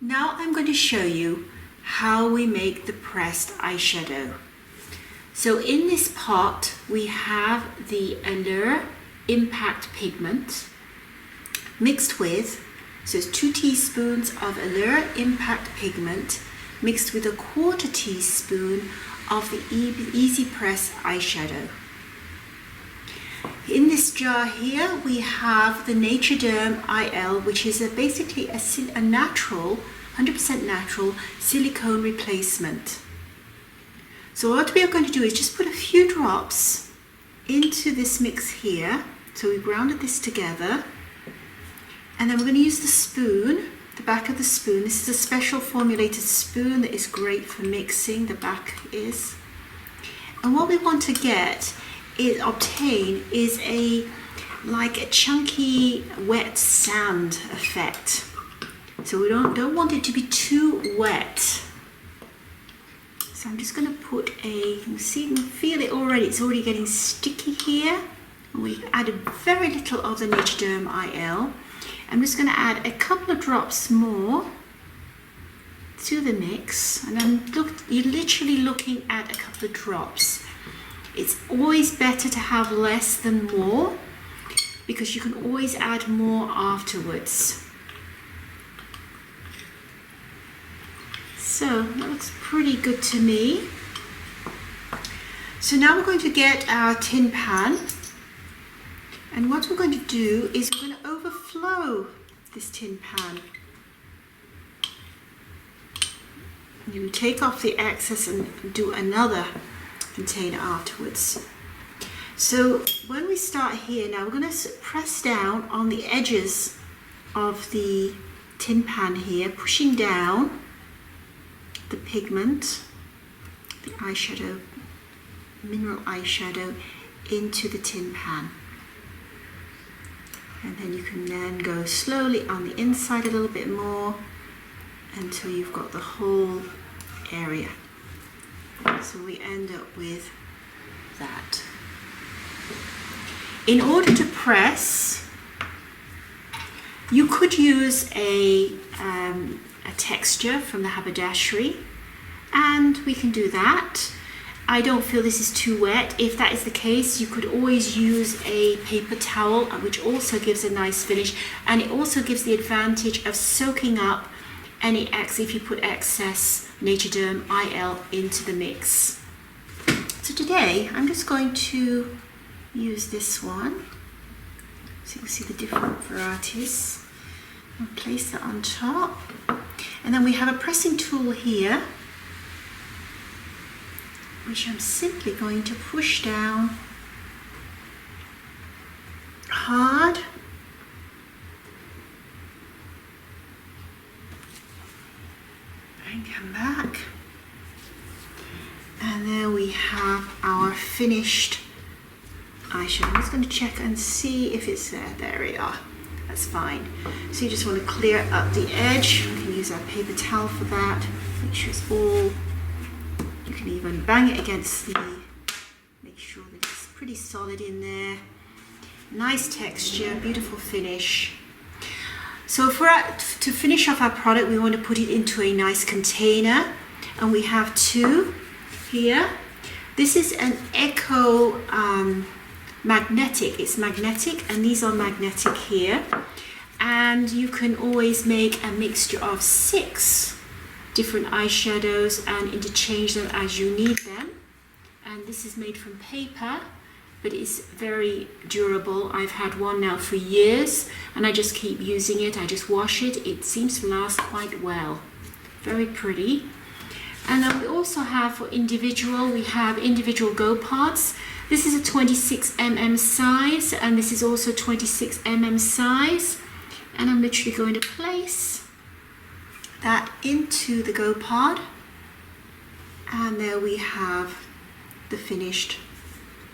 Now I'm going to show you how we make the pressed eyeshadow. So in this pot we have the Allure Impact Pigment mixed with, so it's 2 teaspoons of Allure Impact Pigment mixed with a 1/4 teaspoon of the Easy Press eyeshadow. In this jar here we have the Naturederm IL, which is basically a natural, 100% natural silicone replacement. So what we are going to do is just put a few drops into this mix here. So we grounded this together, and then we're going to use the spoon, the back of the spoon. This is a special formulated spoon that is great for mixing, the back is. And what we want to obtain is like a chunky wet sand effect. So we don't want it to be too wet. So I'm just going to put you can feel it already, it's already getting sticky here. We've added very little of the Naturederm IL. I'm just going to add a couple of drops more to the mix, and you're literally looking at a couple of drops. It's always better to have less than more, because you can always add more afterwards. So that looks pretty good to me. So now we're going to get our tin pan, and what we're going to do is we're going to overflow this tin pan. You take off the excess and do another container afterwards. So when we start here now, we're going to press down on the edges of the tin pan here, pushing down the pigment, the eyeshadow, mineral eyeshadow, into the tin pan. And then you can then go slowly on the inside a little bit more until you've got the whole area. So we end up with that. In order to press, you could use a texture from the haberdashery, and we can do that. I don't feel this is too wet. If that is the case, you could always use a paper towel, which also gives a nice finish, and it also gives the advantage of soaking up any if you put excess Naturederm IL into the mix. So today I'm just going to use this one, so you can see the different varieties, and place that on top. And then we have a pressing tool here, which I'm simply going to push down hard. And come back. And there we have our finished eyeshadow. I'm just going to check and see if it's there. There we are. That's fine. So you just want to clear up the edge. We can use our paper towel for that. Make sure it's all. You can even bang it against make sure that it's pretty solid in there. Nice texture, beautiful finish. So to finish off our product, we want to put it into a nice container, and we have 2 here. This is an Eco magnetic. It's magnetic, and these are magnetic here. And you can always make a mixture of 6 different eyeshadows and interchange them as you need them. And this is made from paper, but it's very durable. I've had one now for years, and I just keep using it. I just wash it. It seems to last quite well. Very pretty. And then we also have for individual, we have individual go pods. This is a 26 mm size, and this is also 26 mm size. And I'm literally going to place that into the go pod, and there we have the finished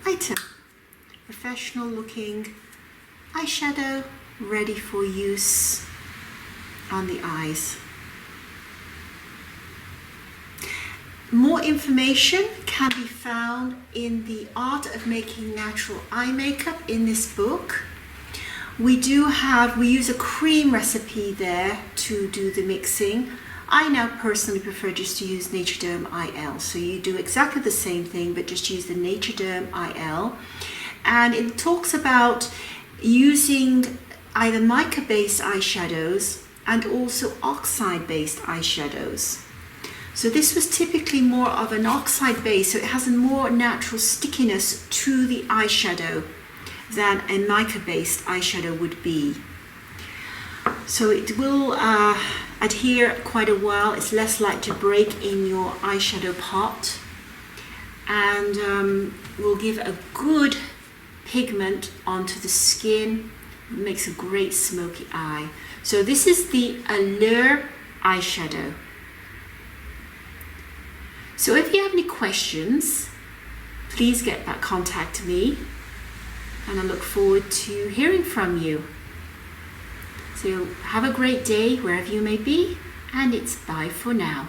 item. Professional looking eyeshadow ready for use on the eyes. More information can be found in the Art of Making Natural Eye Makeup in this book. We use a cream recipe there to do the mixing. I now personally prefer just to use Naturederm IL. So you do exactly the same thing, but just use the Naturederm IL. And it talks about using either mica-based eyeshadows and also oxide-based eyeshadows. So this was typically more of an oxide base, so it has a more natural stickiness to the eyeshadow than a mica-based eyeshadow would be. So it will adhere quite a while. It's less likely to break in your eyeshadow pot, and will give a good pigment onto the skin. It makes a great smoky eye. So this is the Allure eyeshadow. So if you have any questions, please contact me, and I look forward to hearing from you. So have a great day wherever you may be, and it's bye for now.